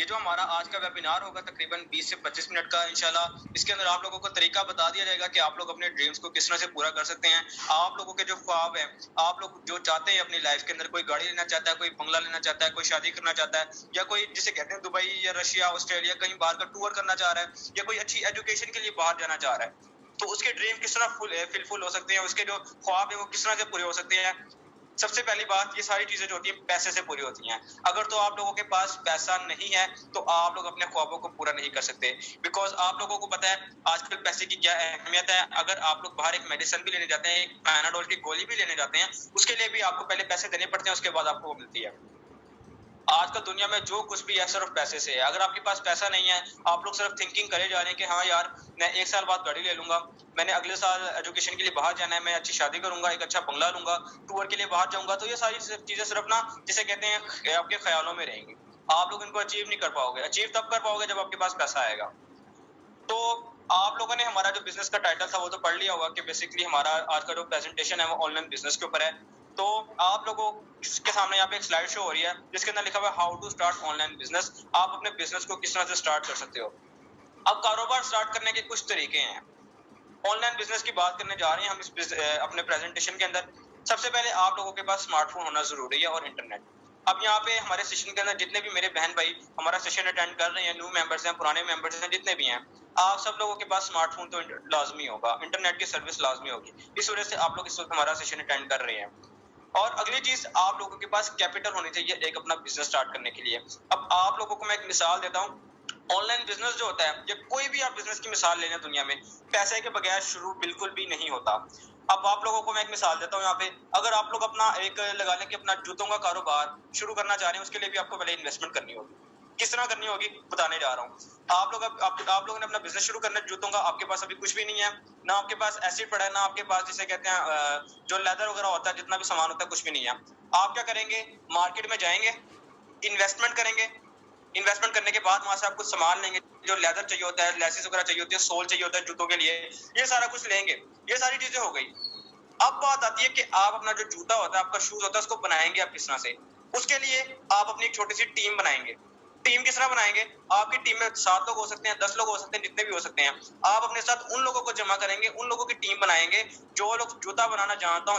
ये जो हमारा आज का वेबिनार होगा तकरीबन 20 से 25 मिनट का इंशाल्लाह, इसके अंदर आप लोगों को तरीका बता दिया जाएगा कि आप लोग अपने ड्रीम्स को किस तरह से पूरा कर सकते हैं। आप लोगों के जो ख्वाब हैं, आप लोग जो चाहते हैं अपनी लाइफ के अंदर, कोई गाड़ी लेना चाहता है, कोई बंगला लेना चाहता है, कोई शादी करना चाहता है, या कोई जिसे कहते हैं दुबई या रशिया, ऑस्ट्रेलिया कहीं बाहर का टूर करना चाह रहा है, या कोई अच्छी एजुकेशन के लिए बाहर जाना चाह रहा है, तो उसके ड्रीम किस तरह फुलफिल हो सकते हैं, उसके जो ख्वाब है वो किस तरह से पूरे हो सकते हैं। सबसे पहली बात, ये सारी चीजें जो होती हैं पैसे से पूरी होती हैं। अगर तो आप लोगों के पास पैसा नहीं है तो आप लोग अपने ख्वाबों को पूरा नहीं कर सकते, बिकॉज आप लोगों को पता है आजकल पैसे की क्या अहमियत है। अगर आप लोग बाहर एक मेडिसिन भी लेने जाते हैं, एक पैनाडोल की गोली भी लेने जाते हैं, उसके लिए भी आपको पहले पैसे देने पड़ते हैं, उसके बाद आपको वो मिलती है। आजकल दुनिया में जो कुछ भी है सिर्फ पैसे से है। अगर आपके पास पैसा नहीं है, आप लोग सिर्फ थिंकिंग करे जा रहे हैं कि हाँ यार मैं 1 साल बाद गाड़ी ले लूंगा, मैंने अगले साल एजुकेशन के लिए बाहर जाना है, मैं अच्छी शादी करूंगा, एक अच्छा बंगला लूंगा, टूर के लिए बाहर जाऊंगा, तो ये सारी चीजें सिर्फ ना जिसे कहते हैं आपके ख्यालों में रहेंगी। आप लोग इनको अचीव नहीं कर पाओगे। अचीव तब कर पाओगे जब आपके पास पैसा आएगा। तो आप लोगों ने हमारा जो बिजनेस का टाइटल था वो तो पढ़ लिया होगा कि बेसिकली हमारा आज का जो प्रेजेंटेशन है वो ऑनलाइन बिजनेस के ऊपर है। तो आप लोगों के सामने यहाँ पे एक स्लाइड शो हो रही है जिसके अंदर लिखा हुआ है how to start online business. आप अपने बिजनेस को किस तरह से स्टार्ट कर सकते हो। अब कारोबार स्टार्ट करने के कुछ तरीके हैं। ऑनलाइन बिजनेस की बात करने जा रहे हैं हम अपने प्रेजेंटेशन के अंदर। सबसे पहले आप लोगों के पास स्मार्टफोन होना जरूरी है और इंटरनेट। अब यहाँ पे हमारे सेशन के अंदर जितने भी मेरे बहन भाई हमारा सेशन अटेंड कर रहे हैं, न्यू मेंबर्स हैं, पुराने मेंबर्स हैं, जितने भी हैं, आप सब लोगों के पास स्मार्टफोन तो लाजमी होगा, इंटरनेट की सर्विस लाजमी होगी। इस वजह से आप लोग इस वक्त हमारा सेशन अटेंड कर रहे हैं। और अगली चीज, आप लोगों के पास कैपिटल होनी चाहिए एक अपना बिजनेस स्टार्ट करने के लिए। अब आप लोगों को मैं एक मिसाल देता हूँ। ऑनलाइन बिजनेस जो होता है या कोई भी आप बिजनेस की मिसाल ले लें दुनिया में, पैसे के बगैर शुरू बिल्कुल भी नहीं होता। अब आप लोगों को मैं एक मिसाल देता हूँ यहाँ पे। अगर आप लोग अपना एक लगा लें कि अपना जूतों का कारोबार शुरू करना चाह रहे हैं, उसके लिए भी आपको पहले इन्वेस्टमेंट करनी होगी। किस तरह करनी होगी बताने जा रहा हूँ। आप लोगों ने अपना बिजनेस शुरू करना है जूतों का, आपके पास अभी कुछ भी नहीं है, ना आपके पास एसिड पड़ा है, ना आपके पास जिसे कहते हैं जो लेदर वगैरह होता है, जितना भी सामान होता है, कुछ भी नहीं है। आप क्या करेंगे, मार्केट में जाएंगे, इन्वेस्टमेंट करेंगे। इन्वेस्टमेंट करने के बाद वहां से आप कुछ सामान लेंगे, जो लेदर चाहिए होता है, लेसिस वगैरह चाहिए होती है, सोल चाहिए होता है जूतों के लिए, ये सारा कुछ लेंगे। ये सारी चीजें हो गई। अब बात आती है कि आप अपना जो जूता होता है, आपका शूज होता है, उसको बनाएंगे आप किस तरह से। उसके लिए आप अपनी एक छोटी सी टीम बनाएंगे। टीम किस तरह बनाएंगे, आपकी टीम में 7 लोग हो सकते हैं, 10 लोग हो सकते हैं, जितने भी हो सकते हैं। आप अपने साथ उन लोगों को जमा करेंगे, उन लोगों की टीम बनाएंगे जो लोग जूता बनाना जानते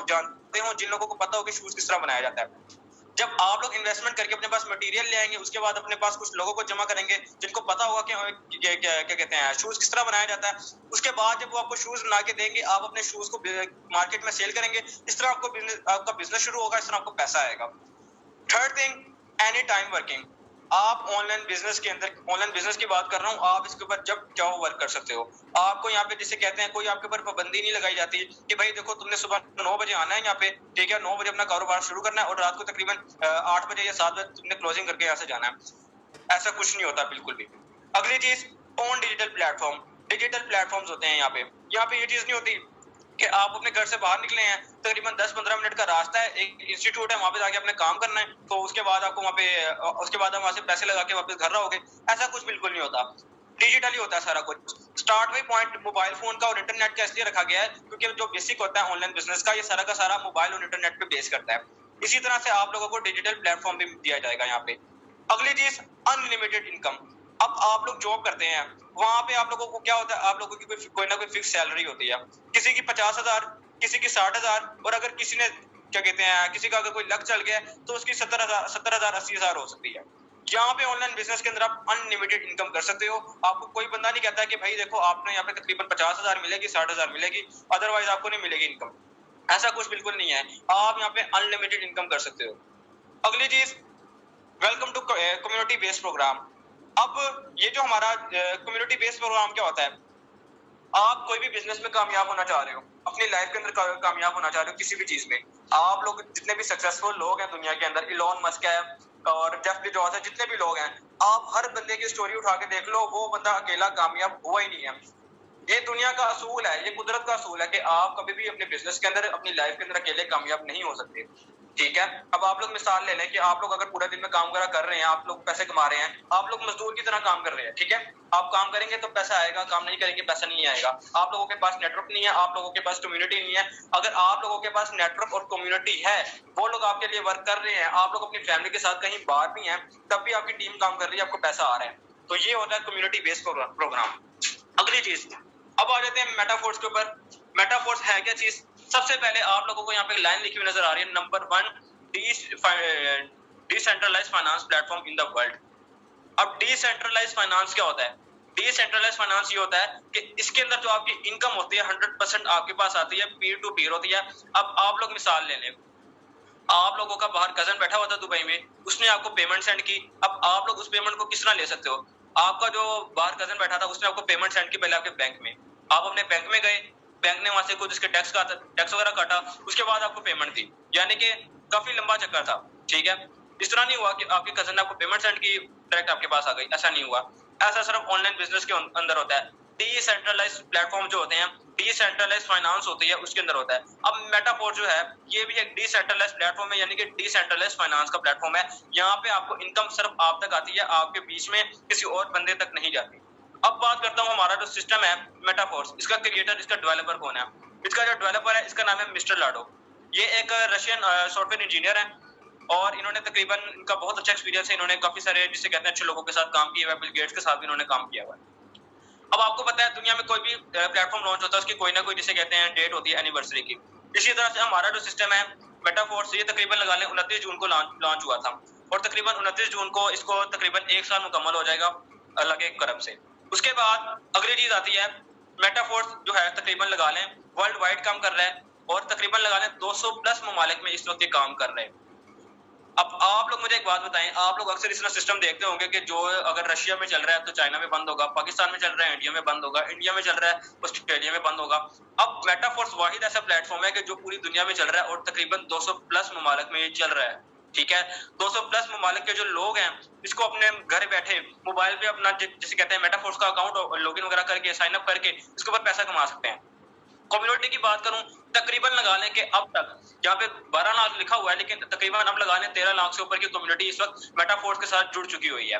हो, जिन लोगों को पता हो कि शूज किस तरह बनाया जाता है। जब आप लोग इन्वेस्टमेंट करके अपने पास मटेरियल ले आएंगे, उसके बाद अपने पास कुछ लोगों को जमा करेंगे जिनको पता होगा कि क्या कहते हैं शूज किस तरह बनाया जाता है। उसके बाद जब वो आपको शूज बना के देंगे, आप अपने शूज को मार्केट में सेल करेंगे। इस तरह आपका बिजनेस शुरू होगा, इस तरह आपको पैसा आएगा। Third thing, any time working. आप ऑनलाइन बिजनेस के अंदर, ऑनलाइन बिजनेस की बात कर रहा हूँ, आप इसके ऊपर जब चाहो वर्क कर सकते हो। आपको यहाँ पे जिसे कहते हैं कोई आपके ऊपर पाबंदी नहीं लगाई जाती कि भाई देखो तुमने सुबह 9 बजे आना है यहाँ पे, ठीक है, 9 बजे अपना कारोबार शुरू करना है और रात को तकरीबन 8 बजे या 7 बजे तुमने क्लोजिंग करके यहाँ से जाना है। ऐसा कुछ नहीं होता बिल्कुल भी। अगली चीज, on digital platform. Digital platforms होते हैं यहाँ पे ये चीज नहीं होती कि आप अपने घर से बाहर निकले हैं, तकरीबन 10-15 मिनट का रास्ता है, एक इंस्टीट्यूट है, वहां पे जाके आपने काम करना है, तो उसके बाद आपको वहां पे उसके बाद आप वहां से पैसे लगा के वापस घर रहोगे। ऐसा कुछ बिल्कुल नहीं होता। डिजिटली होता है सारा कुछ। स्टार्ट वही पॉइंट मोबाइल फोन का और इंटरनेट का इसलिए रखा गया है क्योंकि जो बेसिक होता है ऑनलाइन बिजनेस का, ये सारा का सारा मोबाइल और इंटरनेट पे बेस करता है। इसी तरह से आप लोगों को डिजिटल प्लेटफॉर्म भी दिया जाएगा यहाँ पे। अगली चीज, अनलिमिटेड इनकम। अब आप लोग जॉब करते हैं, वहां पे आप लोगों को क्या होता है, आप लोगों की कोई ना कोई फिक्स सैलरी होती है। किसी की 50,000, किसी की 60,000, और अगर किसी ने क्या कहते हैं किसी का अगर कोई लक चल गया तो उसकी 70,000 80,000 हो सकती है। यहाँ पे ऑनलाइन बिजनेस के अंदर आप अनलिमिटेड इनकम कर सकते हो। आपको कोई बंदा नहीं कहता कि भाई देखो आपने यहाँ पे तकरीबन 50,000 मिलेगी, 60,000 मिलेगी, अदरवाइज आपको नहीं मिलेगी इनकम। ऐसा कुछ बिल्कुल नहीं है। आप यहाँ पे अनलिमिटेड इनकम कर सकते हो। अगली चीज, welcome to community based program. अब ये जो हमारा कम्युनिटी बेस्ड प्रोग्राम क्या होता है, आप कोई भी बिजनेस में कामयाब होना चाह रहे हो, अपनी लाइफ के अंदर कामयाब होना चाह रहे हो, किसी भी चीज में, आप लोग जितने भी सक्सेसफुल लोग हैं दुनिया के अंदर, इलॉन मस्क है और जेफ बेजोस है, जितने भी लोग हैं, आप हर बंदे की स्टोरी उठा के देख लो, वो बंदा अकेला कामयाब हुआ ही नहीं है। ये दुनिया का असूल है, ये कुदरत का असूल है कि आप कभी भी अपने बिजनेस के अंदर, अपनी लाइफ के अंदर अकेले कामयाब नहीं हो सकते। ठीक है। अब आप लोग मिसाल ले लें कि आप लोग अगर पूरा दिन में काम वगैरह कर रहे हैं, आप लोग पैसे कमा रहे हैं, आप लोग मजदूर की तरह काम कर रहे हैं, ठीक है। आप काम करेंगे तो पैसा आएगा, काम नहीं करेंगे पैसा नहीं आएगा। आप लोगों के पास नेटवर्क नहीं है, आप लोगों के पास कम्युनिटी नहीं है। अगर आप लोगों के पास नेटवर्क और कम्युनिटी है, वो लोग आपके लिए वर्क कर रहे हैं, आप लोग अपनी फैमिली के साथ कहीं बाहर भी हैं, तब भी आपकी टीम काम कर रही है, आपको पैसा आ रहा है, तो ये होता है कम्युनिटी बेस्ड प्रोग्राम। अगली चीज, अब आ जाते हैं मेटाफोर्स के ऊपर। मेटाफोर्स है क्या चीज? सबसे पहले आप लोगों को यहाँ पे लाइन लिखी हुई नजर आ रही है, number 1, decentralize finance platform in the world. अब डिसेंट्रलाइज फाइनेंस क्या होता है? डिसेंट्रलाइज फाइनेंस ये होता है कि इसके अंदर जो आपकी इनकम होती है 100% आपके पास आती है, पीयर टू पीयर होती है। अब आप लोग मिसाल ले लें, आप लोगों का बाहर कजन बैठा हुआ था दुबई में, उसने आपको पेमेंट सेंड की। अब आप लोग उस पेमेंट को किस तरह ले सकते हो? आपका जो बाहर कजन बैठा था उसने आपको पेमेंट सेंड की, पहले आपके बैंक में, आप अपने बैंक में गए, बैंक ने वहां से कुछ इसके टैक्स वगैरह काटा, उसके बाद आपको पेमेंट दी, यानी कि काफी लंबा चक्कर था, ठीक है। इस तरह नहीं हुआ कि आपके कजन ने आपको पेमेंट सेंड की, डायरेक्ट आपके पास आ गई, ऐसा नहीं हुआ। ऐसा सिर्फ ऑनलाइन बिजनेस के अंदर होता है। डिसेंट्रलाइज प्लेटफॉर्म जो होते हैं, डिसेंट्रलाइज फाइनेंस होती है, उसके अंदर होता है। अब मेटाफोर जो है ये भी एक डिसेंट्रलाइज प्लेटफॉर्म है, यानी कि डिसेंट्रलाइज फाइनेंस का प्लेटफॉर्म है। यहाँ पे आपको इनकम सिर्फ आप तक आती है, आपके बीच में किसी और बंदे तक नहीं जाती। अब बात करता हूँ हमारा जो सिस्टम है मेटाफोर्स, इसका क्रिएटर, इसका डेवलपर कौन है? इसका जो डेवलपर है इसका नाम है मिस्टर लाडो। ये एक रशियन सॉफ्टवेयर इंजीनियर है और इन्होंने तकरीबन, इनका बहुत अच्छा एक्सपीरियंस है, इन्होंने काफी सारे जिसे कहते हैं अच्छे लोगों के साथ काम किया हुआ है, बिल गेट्स के साथ भी इन्होंने काम किया हुआ है। अब आपको पता है दुनिया में कोई भी प्लेटफॉर्म लॉन्च होता है उसकी कोई ना कोई जिसे कहते हैं डेट होती है एनिवर्सरी की। इसी तरह से हमारा जो सिस्टम है मेटाफोर्स, ये तकरीबन लगा लें 29 जून को लॉन्च हुआ था और तकरीबन 29 जून को इसको तकरीबन 1 साल मुकम्मल हो जाएगा अलग एक करम से। उसके बाद अगली चीज आती है, मेटाफोर्स जो है तकरीबन लगा लें वर्ल्ड वाइड काम कर रहा है और तकरीबन लगा लें 200 प्लस ममालिक में इस वक्त ये काम कर रहे हैं। अब आप लोग मुझे एक बात बताएं, आप लोग अक्सर इस सिस्टम देखते होंगे कि जो अगर रशिया में चल रहा है तो चाइना में बंद होगा, पाकिस्तान में चल रहा है इंडिया में बंद होगा, इंडिया में चल रहा है ऑस्ट्रेलिया में बंद होगा। अब मेटाफोर्स वाहिद ऐसा प्लेटफॉर्म है कि जो पूरी दुनिया में चल रहा है और तकरीबन 200 प्लस ममालिक में ये चल रहा है, ठीक है। 200 प्लस ममालिक के जो लोग हैं इसको अपने घर बैठे मोबाइल पे अपना जिसे कहते हैं मेटाफोर्स का अकाउंट लॉगिन वगैरह करके साइन अप करके इसके ऊपर पैसा कमा सकते हैं। कम्युनिटी की बात करूं, तकरीबन लगा लें कि अब तक यहाँ पे 12 लाख लिखा हुआ है, लेकिन तकरीबन अब लगा लें 13 लाख से ऊपर की कम्युनिटी इस वक्त मेटाफोर्स के साथ जुड़ चुकी हुई है।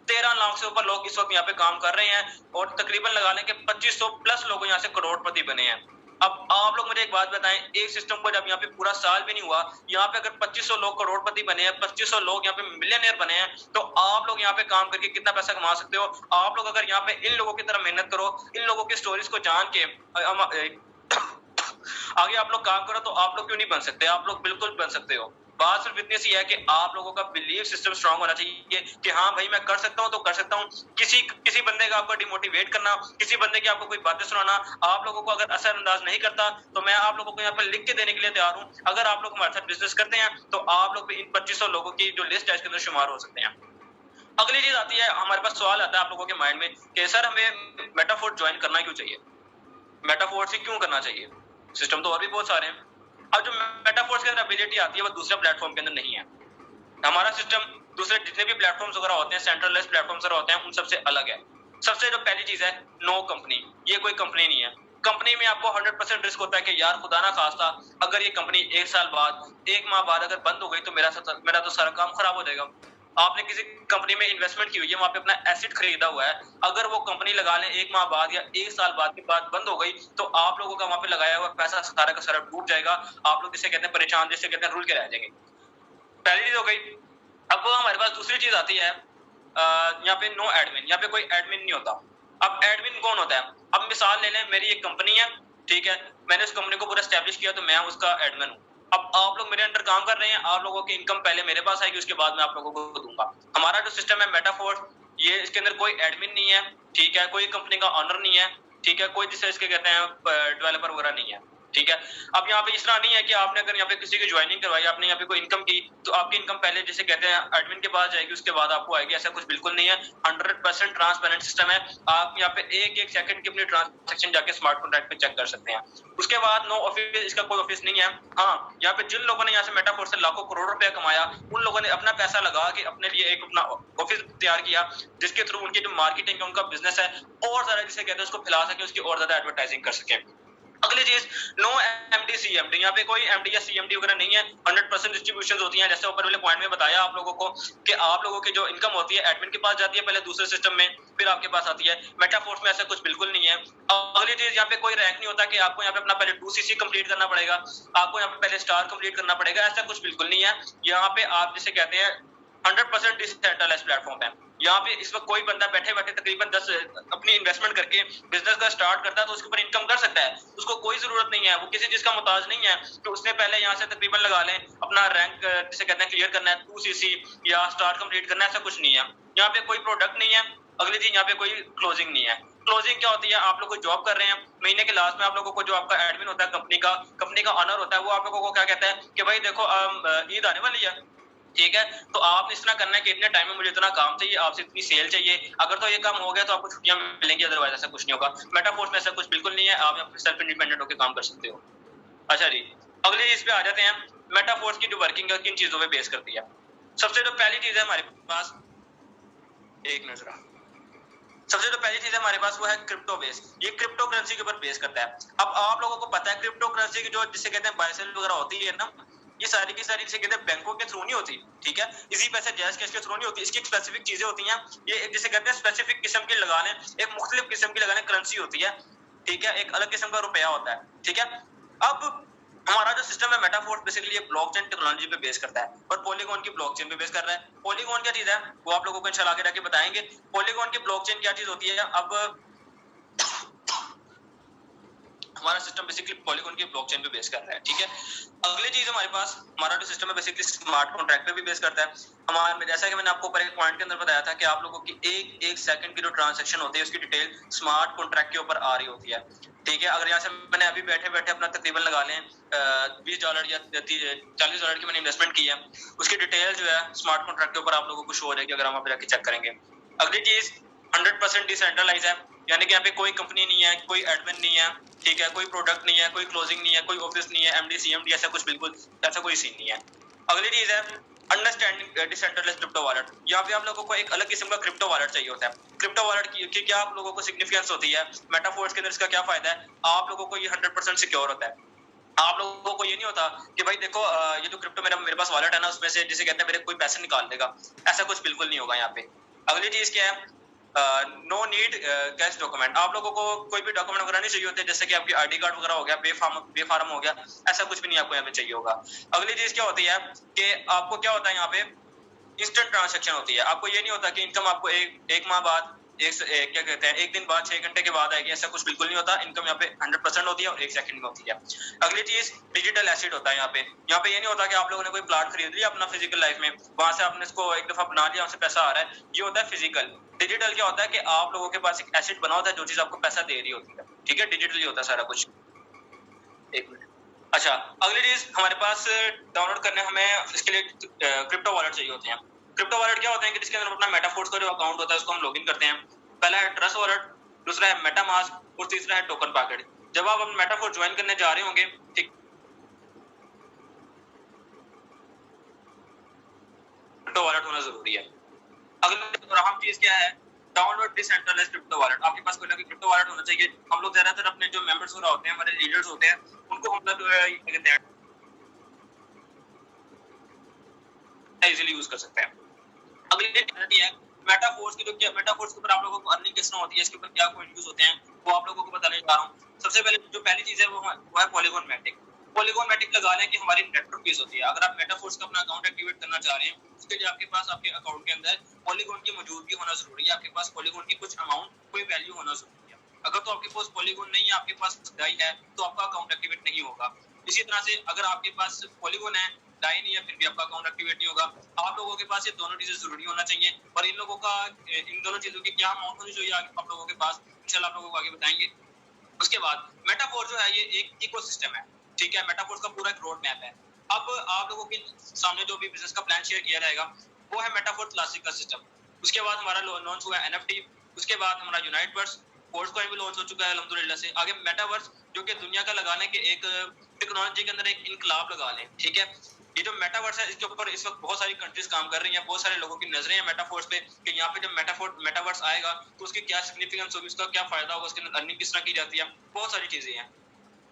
13 लाख से ऊपर लोग इस वक्त यहाँ पे काम कर रहे हैं और तकरीबन लगा लें कि 2500 प्लस लोग यहाँ से करोड़पति बने हैं। अब आप लोग मुझे एक बात बताएं, एक सिस्टम को जब यहाँ पे पूरा साल भी नहीं हुआ, यहाँ पे अगर 2500 लोग करोड़पति बने हैं, 2500 लोग यहाँ पे मिलियनर बने हैं, तो आप लोग यहाँ पे काम करके कितना पैसा कमा सकते हो? आप लोग अगर यहाँ पे इन लोगों की तरह मेहनत करो, इन लोगों की स्टोरीज को जान के आगे आप लोग काम करो, तो आप लोग क्यों नहीं बन सकते? आप लोग बिल्कुल बन सकते हो। बात सिर्फ इतनी सी है कि आप लोगों का बिलीफ सिस्टम स्ट्रांग होना चाहिए कि हाँ भाई मैं कर सकता हूँ तो कर सकता हूँ। किसी बंदे का आपको डिमोटिवेट करना, किसी बंदे की आपको कोई बातें सुनाना आप लोगों को अगर असरअंदाज नहीं करता, तो मैं आप लोगों को यहाँ पर लिख के देने के लिए तैयार हूँ। अगर आप लोग हमारे साथ बिजनेस करते हैं तो आप लोग भी इन 2500 लोगों की जो लिस्ट है इसके अंदर शुमार हो सकते हैं। अगली चीज आती है, हमारे पास सवाल आता है आप लोगों के माइंड में कि सर हमें मेटाफोर्स ज्वाइन करना क्यों चाहिए, मेटाफोर्स ही क्यों करना चाहिए? सिस्टम तो और भी बहुत सारे हैं। अब जो मेटाफोर्स के अंदर एबिलिटी आती है वो दूसरे प्लेटफॉर्म के अंदर नहीं है। हमारा सिस्टम दूसरे जितने भी प्लेटफॉर्म्स वगैरह होते हैं, सेंट्रलाइज्ड प्लेटफॉर्म्स वगैरह होते हैं, उन सबसे अलग है। सबसे जो पहली चीज है, नो कंपनी। ये कोई कंपनी नहीं है। कंपनी में आपको 100% रिस्क होता है कि यार खुदा ना खास्ता अगर ये कंपनी 1 साल बाद, 1 माह बाद अगर बंद हो गई तो मेरा तो सारा काम खराब हो जाएगा। आपने किसी कंपनी में इन्वेस्टमेंट की हुई है, वहां पे अपना एसेट खरीदा हुआ है, अगर वो कंपनी लगा लें 1 माह बाद या 1 साल बाद के बाद बंद हो गई तो आप लोगों का वहां पे लगाया हुआ पैसा सारा का सारा डूब जाएगा। आप लोग जिसे कहते हैं परेशान, जिसे कहते हैं रुल के रह जाएंगे। पहली चीज हो गई। अब हमारे पास दूसरी चीज आती है, यहाँ पे नो एडमिन। यहाँ पे कोई एडमिन नहीं होता। अब एडमिन कौन होता है? अब मिसाल ले लें, मेरी एक कंपनी है, ठीक है, मैंने उस कंपनी को पूरा एस्टेब्लिश किया तो मैं उसका एडमिन हूँ। अब आप लोग मेरे अंडर काम कर रहे हैं, आप लोगों की इनकम पहले मेरे पास आएगी, उसके बाद मैं आप लोगों को दूंगा। हमारा जो सिस्टम है मेटाफोर्स, ये इसके अंदर कोई एडमिन नहीं है, ठीक है, कोई कंपनी का ऑनर नहीं है, ठीक है, कोई जिसे इसके कहते हैं डेवलपर वगैरह नहीं है, ठीक है। अब यहाँ पे इस तरह नहीं है कि आपने अगर यहाँ पे किसी की ज्वाइनिंग करवाई, आपने यहाँ पे कोई इनकम की तो आपकी इनकम पहले जिसे कहते हैं एडमिन के पास जाएगी, उसके बाद आपको आएगी, ऐसा कुछ बिल्कुल नहीं है। 100% ट्रांसपेरेंट सिस्टम है। आप यहाँ पे एक सेकंड की अपनी ट्रांजेक्शन जाके स्मार्ट कॉन्ट्रैक्ट पे चेक कर सकते हैं। उसके बाद नो ऑफिस, इसका कोई ऑफिस नहीं है। हाँ, यहाँ पे जिन लोगों ने यहाँ से मेटाफोर्स से लाखों करोड़ रुपया कमाया, उन लोगों ने अपना पैसा लगा के अपने लिए एक अपना ऑफिस तैयार किया, जिसके थ्रू उनकी जो मार्केटिंग है, उनका बिजनेस है और ज्यादा जिसे कहते हैं उसको फैला सके, उसकी और ज्यादा एडवर्टाइजिंग कर सके। अगली चीज, नो एमडी सीएमडी, यहाँ पे कोई एमडी या सीएमडी वगैरह नहीं है, 100% डिस्ट्रीब्यूशन होती हैं। जैसे ऊपर वाले पॉइंट में बताया आप लोगों को कि आप लोगों की जो इनकम होती है एडमिन के पास जाती है पहले दूसरे सिस्टम में, फिर आपके पास आती है। मेटाफोर्स में ऐसा कुछ बिल्कुल नहीं है। अगली चीज, यहाँ पे कोई रैंक नहीं होता कि आपको यहाँ पे अपना पहले 2cc कंप्लीट करना पड़ेगा, आपको यहाँ पे पहले स्टार कंप्लीट करना पड़ेगा, ऐसा कुछ बिल्कुल नहीं है। यहाँ पे आप जिसे कहते हैं 100% डिसेंट्रलाइज्ड प्लेटफॉर्म है। यहाँ पे इस वक्त कोई बंदा बैठे बैठे तकरीबन 10 अपनी इन्वेस्टमेंट करके बिजनेस का स्टार्ट करता है तो उसके ऊपर इनकम कर सकता है, उसको कोई जरूरत नहीं है, वो किसी चीज का मुताज नहीं है कि उसने पहले यहाँ से तकरीबन लगा लें अपना रैंक जिसे कहते हैं क्लियर करना है, 2cc या स्टार कंप्लीट करना है, ऐसा कुछ नहीं है। यहाँ पे कोई प्रोडक्ट नहीं है। अगली चीज, यहाँ पे कोई क्लोजिंग नहीं है। क्लोजिंग क्या होती है, आप लोग कोई जॉब कर रहे हैं, महीने के लास्ट में आप लोगों को जो आपका एडमिन होता है कंपनी का ऑनर होता है, वो आप लोगों को क्या कहता है कि भाई देखो ईद आने वाली है, ठीक है, तो आपने इस तरह करना है कि इतने टाइम में मुझे इतना काम चाहिए, आपसे इतनी सेल चाहिए, अगर तो ये काम हो गया तो आपको छुट्टियां मिलेंगी, अदरवाइज ऐसा कुछ नहीं होगा। मेटाफोर्स में ऐसा कुछ बिल्कुल नहीं है, आप अपने सेल्फ इंडिपेंडेंट होकर काम कर सकते हो। अच्छा जी, अगली चीज पे आ जाते हैं। मेटाफोर्स की जो वर्किंग है किन चीजों पे बेस करती है। सबसे जो पहली चीज है हमारे पास, एक नजर, सबसे जो पहली चीज है हमारे पास वो है क्रिप्टो बेस। ये क्रिप्टो करेंसी के ऊपर बेस करता है। अब आप लोगों को पता है क्रिप्टो करेंसी की जो जिसे कहते हैं बाय सेल वगैरह होती है ना, ये सारी की सारी जिसे कहते हैं बैंकों के थ्रू नहीं होती, ठीक है, इसी पैसे जैज कैश के थ्रू नहीं होती, इसकी एक स्पेसिफिक चीजें होती हैं। ये एक जिसे कहते हैं स्पेसिफिक किस्म की लगाने, एक मुख्तलिफ किस्म की लगाने करेंसी होती है, ठीक है, एक अलग किस्म का रुपया होता है, ठीक है। अब हमारा जो सिस्टम है मेटाफोर्स बेसिकली ब्लॉकचेन टेक्नोलॉजी पे बेस करता है और पॉलीगॉन की ब्लॉकचेन पे बेस कर रहा है। पॉलीगॉन क्या चीज है वो आप लोगों को इंशाल्लाह आगे जाके बताएंगे। पॉलीगॉन की ब्लॉकचेन क्या चीज होती है। अब हमारा सिस्टम बेसिकली पॉलीगॉन की ब्लॉकचेन पे बेस कर रहा है, ठीक है। अगली चीज हमारे पास हमारा जो सिस्टम है बेसिकली स्मार्ट कॉन्ट्रैक्ट पे भी बेस करता है। हमारे जैसा कि मैंने आपको ऊपर एक पॉइंट के अंदर बताया था कि आप लोगों की एक सेकंड की जो ट्रांजैक्शन होती है उसकी डिटेल स्मार्ट कॉन्ट्रैक्ट के ऊपर आ रही होती है, ठीक है। अगर यहाँ से मैंने अभी बैठे बैठे अपना तकरीबन लगा लें $20 या $40 की मैंने इन्वेस्टमेंट की है, उसकी डिटेल जो है स्मार्ट कॉन्ट्रैक्ट के ऊपर आप लोगों को शो हो जाएगी अगर हम आप जाके चेक करेंगे। अगली चीज 100% डिसेंट्रलाइज है, यानी कि यहाँ पे कोई कंपनी नहीं है, कोई एडमिन नहीं है, ठीक है, कोई प्रोडक्ट नहीं है, कोई क्लोजिंग नहीं है, कोई ऑफिस नहीं है, एमडी सीएमडी ऐसा कुछ बिल्कुल ऐसा कोई सीन नहीं है। अगली चीज है अंडरस्टैंडिंग डिसेंट्रलाइज्ड क्रिप्टो वॉलेट। यहाँ पे आप लोगों को एक अलग किस्म का क्रिप्टो वॉलेट चाहिए होता है। क्रिप्टो वॉलेट की क्या आप लोगों को सिग्निफिकेंस होती है, मेटाफोर्स के अंदर इसका क्या फायदा है, आप लोगों को ये 100% सिक्योर होता है। आप लोगों को ये नहीं होता कि भाई देखो ये जो क्रिप्टो मेरे पास वॉलेट है ना उसमें से जिसे कहते हैं मेरे कोई पैसे निकाल देगा, ऐसा कुछ बिल्कुल नहीं होगा यहाँ पे। अगली चीज क्या है, नो नीड कैश डॉक्यूमेंट। आप लोगों को कोई भी डॉक्यूमेंट वगैरह नहीं चाहिए होते, जैसे कि आपकी आईडी कार्ड वगैरह हो गया, बेफार्म हो गया, ऐसा कुछ भी नहीं आपको यहाँ पे चाहिए होगा। अगली चीज क्या होती है कि आपको क्या होता है यहाँ पे इंस्टेंट ट्रांजैक्शन होती है। आपको ये नहीं होता कि इनकम आपको एक माह बाद क्या कहते हैं एक दिन बाद 6 घंटे के बाद आएगी, ऐसा कुछ बिल्कुल नहीं होता। इनकम यहाँ पे 100% होती है और 1 सेकंड में होती है। अगली चीज डिजिटल एसेट होता है। यहाँ पे ये नहीं होता कि आप लोगों ने कोई प्लॉट खरीद लिया अपना फिजिकल लाइफ में, वहां से आपने इसको एक दफा बना लिया, वहां से पैसा आ रहा है, ये होता है फिजिकल। डिजिटल क्या होता है कि आप लोगों के पास एक एसेट बना होता है जो चीज आपको पैसा दे रही होती है, ठीक है, डिजिटली होता है सारा कुछ। एक मिनट, अच्छा, अगली चीज हमारे पास डाउनलोड करने हमें इसके लिए क्रिप्टो वॉलेट चाहिए होते हैं। क्रिप्टो वॉलेट क्या होते हैं कि जिसके अंदर अपना मेटाफोर्स का जो अकाउंट होता है उसको हम लॉगिन करते हैं। पहला है ट्रस्ट वॉलेट, दूसरा है मेटामास्क और तीसरा है टोकन पैकेट। जब आप अपना मेटाफोर्स ज्वाइन करने जा रहे होंगे, ठीक, क्रिप्टो वॉलेट होना जरूरी है। अगली और अहम चीज क्या है, डाउनलोड डिसेंट्रलाइज्ड क्रिप्टो वॉलेट। आपके पास कोई ना कोई क्रिप्टो वॉलेट होना चाहिए। हम लोग ज्यादातर अपने जो मेंबर्स वगैरह होते हैं, हमारे लीडर्स होते हैं, उनको हम लोग इजीली यूज कर सकते हैं। अगली है मेटाफोर्स की, जो मेटाफोर्स के ऊपर आप लोगों को अर्निंग किस तरह होती है, इसके ऊपर क्या कोई यूज होते हैं, वो आप लोगों को बताने जा रहा हूँ। सबसे पहले जो पहली चीज है वो है पॉलीगॉन मैटिक। पॉलीगॉन मैटिक लगा लें कि हमारी नेटवर्क फीस होती है। अगर आप मेटाफोर्स का अपना अकाउंट एक्टिवेट करना चाह रहे हैं, उसके लिए आपके पास आपके अकाउंट के अंदर पॉलीगॉन की मौजूदगी होना जरूरी है। आपके पास पॉलीगॉन की कुछ अमाउंट, कोई वैल्यू होना जरूरी है। अगर तो आपके पास पॉलीगॉन नहीं है, आपके पास डाई है, तो आपका अकाउंट एक्टिवेट नहीं होगा। इसी तरह से अगर आपके पास पॉलीगॉन है, डाई नहीं है, फिर भी आपका अकाउंट एक्टिवेट नहीं होगा। आप लोगों के पास ये दोनों चीजें जरूरी होना चाहिए। और इन लोगों का इन दोनों चीजों की क्या अमाउंट होनी चाहिए आप लोगों के पास, इंशाल्लाह आप लोगों को आगे बताएंगे। उसके बाद मेटाफोर्स जो है ये एक इकोसिस्टम है, ठीक है, मेटाफोर्स का पूरा एक रोड मैप है। अब आप लोगों के सामने जो भी बिजनेस का प्लान शेयर किया जाएगा वो है मेटाफोर्स क्लासिक का सिस्टम। उसके बाद हमारा लॉन्च हुआ है एनएफटी, उसके बाद हमारा यूनाइटवर्स, कोर्स कॉइन भी लॉन्च हो चुका है अल्हम्दुलिल्लाह से। आगे मेटावर्स जो कि दुनिया का लगाने के एक टेक्नोलॉजी के अंदर एक इनकलाब लगा लें, ठीक है। ये जो मेटावर्स है इसके ऊपर इस वक्त बहुत सारी कंट्रीज काम कर रही हैं, बहुत सारे लोगों की नजरें हैं मेटाफोर्स पे कि यहाँ पे जब मेटावर्स आएगा तो उसकी क्या सिग्निफिकेंस होगी, उसका क्या फायदा होगा, उसके अंदर अर्निंग किस तरह की जाती है, बहुत सारी चीजें हैं।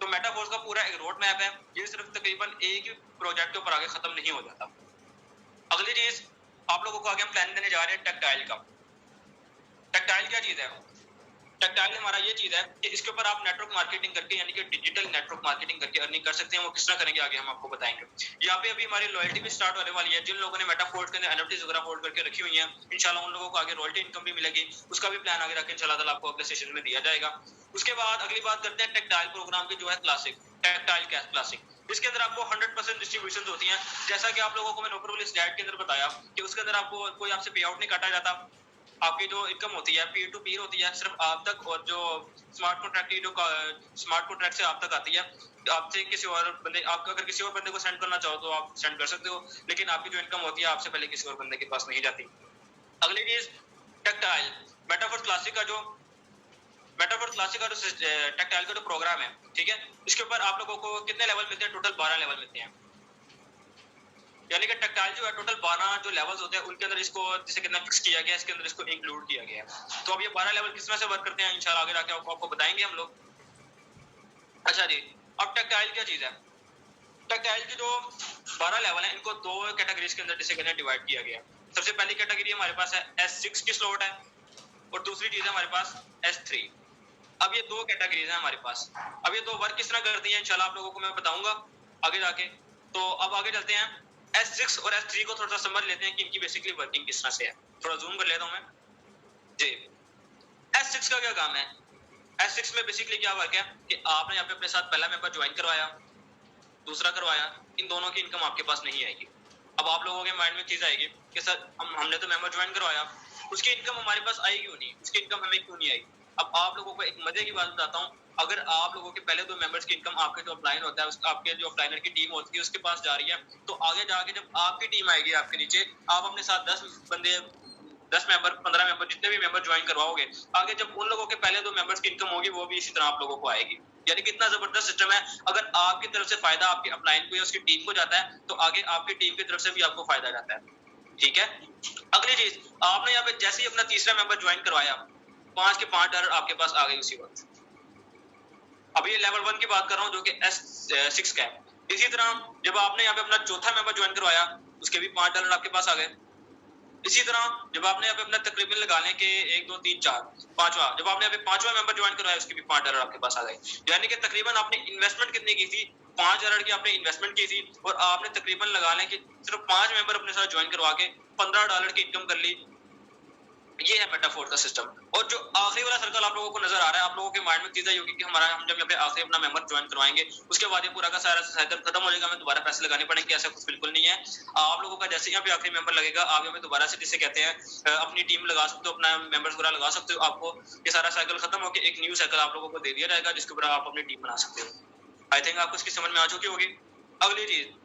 तो मेटाफोर्स का पूरा एक रोड मैप है, ये सिर्फ तकरीबन एक ही प्रोजेक्ट के ऊपर आगे खत्म नहीं हो जाता। अगली चीज आप लोगों को आगे हम प्लान देने जा रहे हैं टेक्टाइल का। टेक्टाइल क्या चीज है? टेक्टाइल हमारा ये चीज है कि इसके ऊपर आप नेटवर्क मार्केटिंग करके यानी कि डिजिटल नेटवर्क मार्केटिंग करके अर्निंग कर सकते हैं। वो किस तरह करेंगे आगे हम आपको बताएंगे। यहाँ पे अभी हमारी रॉयल्टी भी स्टार्ट होने वाली है। जिन लोगों ने मेटाफोर्स के अंदर एनएफटीज वगैरह होल्ड करके रखी हुई है, इंशाल्लाह उन लोगों को आगे रॉयल्टी इनकम भी मिलेगी। उसका भी प्लान आगे रखें इंशाल्लाह ताला आपको अगले सेशन में दिया जाएगा। उसके बाद अगली बात करते हैं टेक्टाइल प्रोग्राम की, जो है क्लासिक, टेक्टाइल कैश क्लासिक। इसके अंदर आपको 100% डिस्ट्रीब्यूशन होती है। जैसा कि आप लोगों को मैंने ऊपर वाली स्लाइड के अंदर बताया कि उसके अंदर आपको कोई आपसे पे आउट नहीं काटा जाता। आपकी जो इनकम होती है पीयर टू पीयर होती है, सिर्फ आप तक, और जो स्मार्ट कॉन्ट्रैक्ट की जो स्मार्ट कॉन्ट्रैक्ट से आप तक आती है। आपसे किसी और बंदे, आप अगर किसी और बंदे को सेंड करना चाहो तो आप सेंड कर सकते हो, लेकिन आपकी जो इनकम होती है आपसे पहले किसी और बंदे के पास नहीं जाती। अगली चीज टेक्टाइल मेटाफोर्स क्लासिक का जो टेक्टाइल का जो प्रोग्राम है, ठीक है, इसके ऊपर आप लोगों को कितने लेवल मिलते हैं? टोटल 12 लेवल मिलते हैं। यानी कि टेक्टाइल जो है टोटल 12 जो लेवल्स होते हैं उनके अंदर इसको जैसे कितना फिक्स किया गया है, इसके अंदर इसको इंक्लूड किया गया है। तो अब ये 12 लेवल किस तरह से वर्क करते हैं इंशाल्लाह आगे जाके आपको बताएंगे हम लोग। अच्छा जी, अब टेक्टाइल क्या चीज है? टेक्टाइल की जो 12 लेवल है इनको दो कैटेगरीज के अंदर जैसे कहते हैं डिवाइड किया गया है। सबसे पहली कैटेगरी हमारे पास है S6 की स्लॉट है, और दूसरी चीज है हमारे पास S3। अब ये दो कैटेगरीज है हमारे पास। अब ये दो वर्क किस तरह करती है इंशाल्लाह आप लोगों को मैं बताऊंगा आगे जाके। तो अब आगे चलते हैं, S6 और S3 को थोड़ा सा समझ लेते हैं कि इनकी बेसिकली वर्किंग किस तरह से है। थोड़ा जूम कर लेता हूं मैं जी। S6 का क्या काम है? S6 में बेसिकली क्या वर्क है कि आपने यहाँ पे अपने साथ पहला मेंबर ज्वाइन करवाया, दूसरा करवाया, इन दोनों की इनकम आपके पास नहीं आएगी। अब आप लोगों के माइंड में चीज आएगी कि सर हमने तो मेंबर ज्वाइन करवाया, उसकी इनकम हमारे पास आई क्यों नहीं, उसकी इनकम हमें क्यों नहीं आई? अब आप लोगों को एक मजे की बात बताता हूँ, अगर आप लोगों के पहले दो मेंबर्स की इनकम आपके जो अपलाइन होता है, आपके जो अपलाइनर की टीम होती है उसके पास जा रही है, तो आगे जाके जब आपकी टीम आएगी आपके नीचे, आप अपने साथ 10 बंदे, 10 मेंबर, 15 मेंबर, जितने भी मेंबर ज्वाइन करवाओगे, आगे जब उन लोगों के पहले दो मेंबर्स की इनकम होगी वो भी इसी तरह आप लोगों को आएगी। यानी कितना जबरदस्त सिस्टम है। अगर आपकी तरफ से फायदा आपके अपलाइन को या उसकी टीम को जाता है तो आगे आपकी टीम की तरफ से भी आपको फायदा जाता है। ठीक है। अगली चीज, आपने यहाँ पे जैसे ही अपना तीसरा मेंबर ज्वाइन करवाया, 5 के 5 डॉलर आपके पास आ गए उसी वक्त। अब ये लेवल 1 की बात कर रहा हूँ जो कि S6 का है। इसी तरह जब आपने यहाँ पे अपना चौथा मेंबर ज्वाइन करवाया, उसके भी 5 डॉलर आपके पास आ गए। इसी तरह जब आपने यहाँ पे अपना तकरीबन लगा लें कि 1 2 3 4 पांचवा, जब आपने यहाँ पे पांचवा मेंबर ज्वाइन करवाया उसके भी 5 डॉलर आपके पास आ गए। यानी कि तकरीबन आपने इन्वेस्टमेंट कितनी की थी? 5 डॉलर की आपने इन्वेस्टमेंट की थी, और आपने तकरीबन लगा लें कि सिर्फ 5 मेंबर अपने साथ ज्वाइन करवा के 15 डॉलर की इनकम कर ली। ये है मेटाफोर का सिस्टम। और जो आखिरी वाला सर्कल आप लोगों को नजर आ रहा है, आप लोगों के माइंड में चीज है कि हमारा, हम जब यहाँ पे आखिरी अपना मेंबर ज्वाइन करवाएंगे उसके बाद ये पूरा का सारा साइकिल खत्म हो जाएगा, हमें दोबारा पैसे लगाने पड़ेंगे, ऐसा कुछ बिल्कुल नहीं है। आप लोगों का जैसे यहाँ पे आखिरी मेंबर लगेगा, आप यहाँ पे दोबारा से जिसे कहते हैं अपनी टीम लगा सकते हो, अपना मेंबर्स वगैरह लगा सकते हो। आपको ये सारा साइकिल खत्म होकर एक न्यू साइकिल आप लोगों को दे दिया जाएगा जिसके ऊपर आप अपनी टीम बना सकते हो। आई थिंक आपको इसकी समझ में आ चुकी होगी। अगली चीज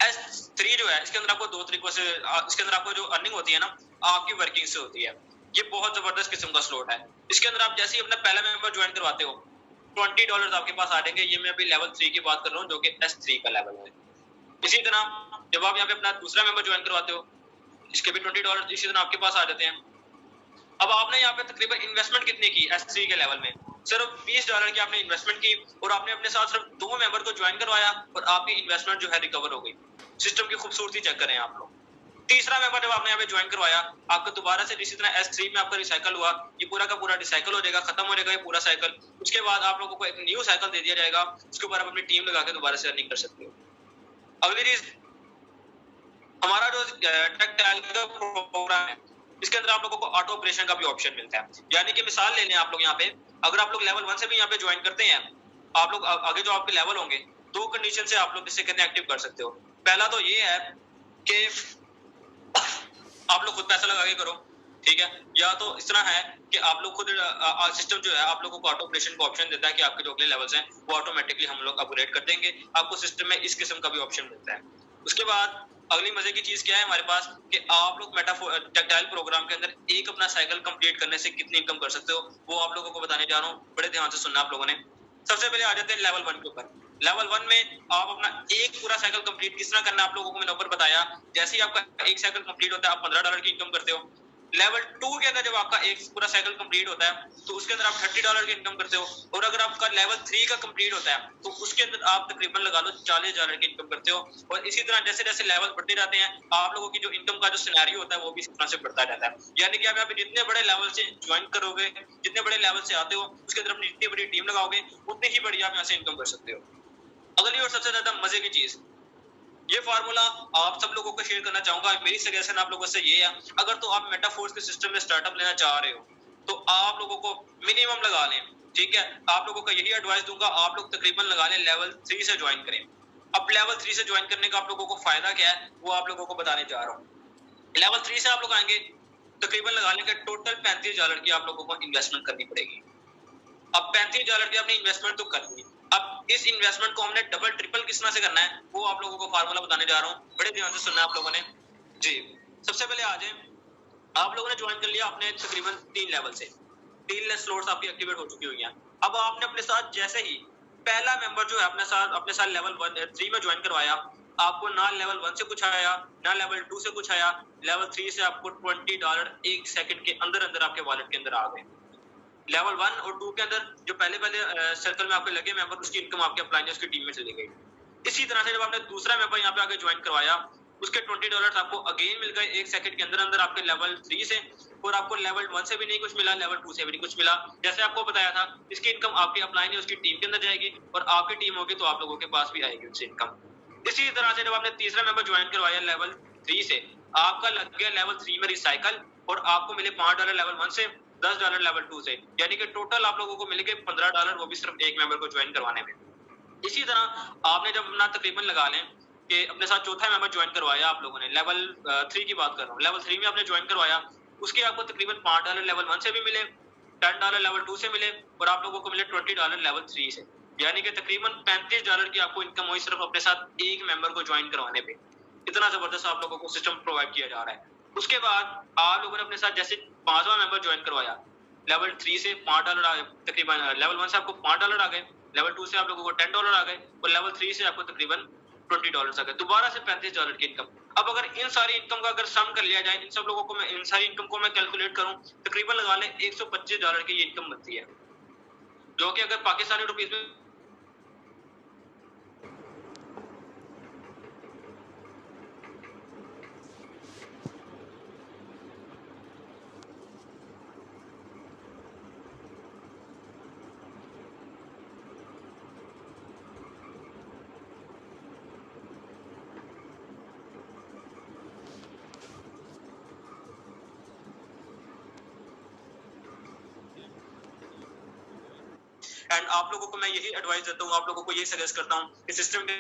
S3 जो है, इसके अंदर आपको दो तरीकों से, इसके अंदर आपको जो अर्निंग होती है ना, आपकी वर्किंग से होती है। ये बहुत जबरदस्त किस्म का स्लॉट है। इसके अंदर आप जैसे ही अपना पहला मेंबर ज्वाइन करवाते हो, 20 डॉलर आपके पास आ जाएंगे। ये मैं अभी लेवल 3 की बात कर रहा हूँ जो कि S3 का लेवल है। इसी तरह जब आप यहाँ पे अपना दूसरा मेंबर ज्वाइन करवाते हो, इसके भी 20 डॉलर इसी तरह आपके पास आ जाते हैं। अब आपने यहाँ पे तकरीबन इन्वेस्टमेंट कितनी की S3 के लेवल में? सिर्फ 20 डॉलर की आपने इन्वेस्टमेंट की, और आपने अपने साथ सिर्फ 2 मेंबर को ज्वाइन करवाया और आपकी इन्वेस्टमेंट जो है रिकवर हो गई। सिस्टम की खूबसूरती चेक करें आप लोग। तीसरा मेंबर जब आपने यहाँ पे ज्वाइन करवाया, आपको दोबारा से इसी तरह S3 में आपका रिसाइकल हुआ, ये पूरा का पूरा रिसाइकल हो जाएगा, खत्म हो जाएगा ये पूरा साइकिल। उसके बाद आप लोगों को एक न्यू साइकिल दे दिया जाएगा, उसके ऊपर आप अपनी टीम लगा के दोबारा से अर्निंग कर सकते हो। अगली चीज, हमारा जो टेक्टाइल का प्रोग्राम है, इसके अंदर आप लोगों को ऑटो ऑपरेशन का भी ऑप्शन मिलता है। यानी कि मिसाल ले लें आप लोग यहाँ पे, अगर आप लोग लेवल 1 से भी यहाँ पे ज्वाइन करते हैं, आप लोग आगे जो आपके लेवल होंगे, 2 कंडीशन से आप लोग इससे कितने एक्टिव कर सकते हो। पहला तो ये है कि आप लोग खुद पैसा लगा के करो, ठीक है, या तो इस तरह है कि आप लोग खुद, सिस्टम जो है आप लोगों को ऑटो ऑपरेशन का ऑप्शन देता है कि आपके जो अगले लेवल्स हैं वो ऑटोमेटिकली हम लोग अपग्रेड कर देंगे। आपको सिस्टम में इस किस्म का भी ऑप्शन मिलता है। उसके बाद अगली मजे की चीज क्या है हमारे पास कि आप लोग टेक्टाइल प्रोग्राम के अंदर एक अपना साइकिल कंप्लीट करने से कितनी इनकम कर सकते हो, वो आप लोगों को बताने जा रहा हूँ। बड़े ध्यान से सुनना आप लोगों ने। सबसे पहले आ जाते हैं लेवल 1 के ऊपर। लेवल 1 में आप अपना एक पूरा साइकिल कंप्लीट किस तरह करना आप लोगों को मैंने ऊपर बताया। जैसे ही आपका एक साइकिल कंप्लीट होता है, आप 15 डॉलर की इनकम करते हो। लेवल 2 के अंदर जब आपका एक पूरा साइकिल कंप्लीट होता है तो उसके अंदर आप $30 की इनकम करते हो, और अगर आपका लेवल 3 का कंप्लीट होता है तो उसके अंदर आप तकरीबन लगा लो $40 की इनकम करते हो। और इसी तरह जैसे जैसे लेवल बढ़ते जाते हैं आप लोगों की जो इनकम का जो सिनेरियो होता है वो भी इस तरह से बढ़ता रहता है। यानी कि आप यहाँ पे जितने बड़े लेवल से ज्वाइन करोगे, जितने बड़े लेवल से आते हो, उसके अंदर अपनी जितनी बड़ी टीम लगाओगे उतनी ही बड़ी आप यहाँ से इनकम कर सकते हो। अगली और सबसे ज्यादा मजे की चीज, ये फार्मूला आप सब लोगों को शेयर करना चाहूंगा। मेरी सजेशन आप लोगों से ये है, अगर तो आप मेटाफोर्स के सिस्टम में स्टार्टअप लेना चाह रहे हो तो आप लोगों को मिनिमम लगा लें, ठीक है। आप लोगों का यही एडवाइस दूंगा, आप लोग तकरीबन लगा लें लेवल 3 से ज्वाइन करें। अब लेवल 3 से ज्वाइन करने का आप लोगों को फायदा क्या है वो आप लोगों को बताने जा रहा हूँ। लेवल 3 से आप लोग आएंगे, तकरीबन लगा लेंगे टोटल $35 की आप लोगों को इन्वेस्टमेंट करनी पड़ेगी। अब $35 की आपने इन्वेस्टमेंट तो कर दी, अब इस इन्वेस्टमेंट को हमने डबल ट्रिपल किस तरह से करना है वो आप लोगों को फार्मूला बताने जा रहा हूँ, बड़े ध्यान से सुनना आप लोगों ने जी। सबसे पहले आ जाए, आप लोगों ने ज्वाइन कर लिया अपने तकरीबन 3 लेवल से, 3 स्लॉट्स आपकी एक्टिवेट हो चुकी हुई हैं। अब आपने अपने साथ जैसे ही पहला मेंबर जो है अपने साथ लेवल 3 में ज्वाइन करवाया, आपको ना लेवल 1 से कुछ आया ना लेवल 2 से कुछ आया, लेवल 3 से आपको $20 1 सेकंड के अंदर अंदर आपके वॉलेट के अंदर आ गए। लेवल 1 और 2 के अंदर जो पहले सर्कल में आपके लगे मेंबर, उसकी इनकम आपके अपलाइन उसकी टीम में चली गई। इसी तरह से जब आपने दूसरा मेंबर यहाँ पे आके ज्वाइन करवाया, उसके $20 आपको अगेन मिल गए 1 सेकंड के अंदर अंदर आपके लेवल 3 से, और आपको लेवल 1 से भी नहीं कुछ मिला, लेवल 2 से भी नहीं कुछ मिला। जैसे आपको बताया था, इसकी इनकम आपकी अपलाइन है उसकी टीम के अंदर जाएगी, और आपकी टीम होगी तो आप लोगों के पास भी आएगी उससे इनकम। इसी तरह से जब आपने तीसरा मेंबर ज्वाइन करवाया लेवल 3 से, आपका लग गया लेवल 3 में रिसाइकल, और आपको मिले $5 लेवल 1 से, $10 लेवल 2 से, यानी कि टोटल आप लोगों को मिल गए $15, वो भी सिर्फ एक मेंबर को ज्वाइन करवाने में। इसी तरह आपने जब अपना तकरीबन लगा लें कि अपने साथ चौथा मेंबर ज्वाइन करवाया आप लोगों ने, लेवल 3 की बात कर रहा हूँ, लेवल 3 में आपने ज्वाइन करवाया, उसके आपको तकरीबन $5 लेवल 1 से भी मिले, $10 लेवल 2 से मिले, और आप लोगों को मिले $20 लेवल 3 से, यानी कि तकरीबन $35 की आपको इनकम हुई सिर्फ अपने साथ एक मेंबर को ज्वाइन करवाने पे। इतना जबरदस्त आप लोगों को सिस्टम प्रोवाइड किया जा रहा है। उसके बाद आप लोगों ने अपने साथ जैसे 5वां मेंबर ज्वाइन करवाया, लेवल 3 से $5 आ गए, तकरीबन लेवल 1 से आपको $5 आ गए, लेवल 2 से आप लोगों को $10 आ गए, और लेवल 3 से आपको तकरीबन $20 आ गए, दोबारा से $35 की इनकम। अब अगर इन सारी इनकम का अगर सम कर लिया जाए, इन सब लोगों को मैं इन सारी इनकम को मैं कैलकुलेट करूं, तकरीबन लगा लें $125 की ये इनकम बनती है, जो कि अगर पाकिस्तानी रुपीस में एंड आप लोगों को मैं यही एडवाइस देता हूँ, आप लोगों को यही सजेस्ट करता हूँ कि सिस्टम के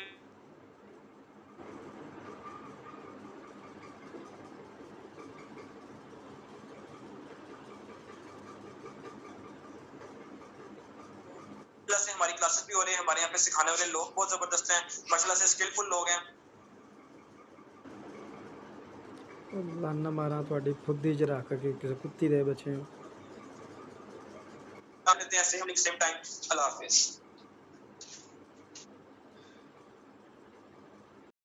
प्लस हमारी क्लासेस भी हो रही है, हमारे यहाँ पे सिखाने वाले लोग बहुत जबरदस्त हैं, माशाल्लाह से स्किलफुल लोग हैं। लाना मारा ਤੁਹਾਡੀ ਫੁੱਦੀ ਚ ਰੱਖ ਕੇ ਕਿਸੇ ਕੁੱਤੀ ਦੇ ਬੱਚੇ ऐसे हम सेम टाइम। अल्लाह हाफिज।